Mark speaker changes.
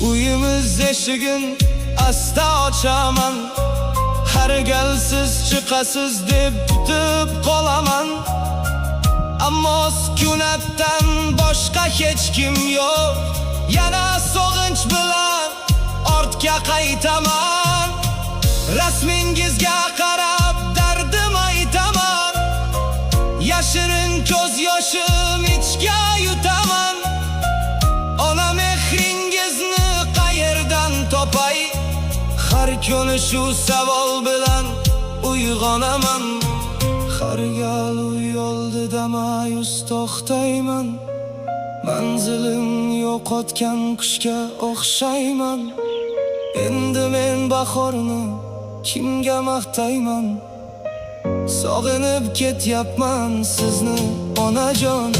Speaker 1: Uyimiz eshigin asta ochaman, har gal siz chiqasiz deb kutib qolaman. Ammo sukunatdan boshqa hech kim yo'q. Yana sog'inch bilan ortga qaytaman. Rasmingizga qarab dardim aytaman. Yashirin ko'z yoshim ichga yutaman. Ona mehringizni qayerdan topay? Har kuni shu savol bilan uyg'onaman. Har gal uy oldida ma'yus to'xtayman. Manzilim yo'qotgan qushga o'xshayman. Endi men bahorni kimga maqtayman? Sog'inib ketyapman sizni onajon.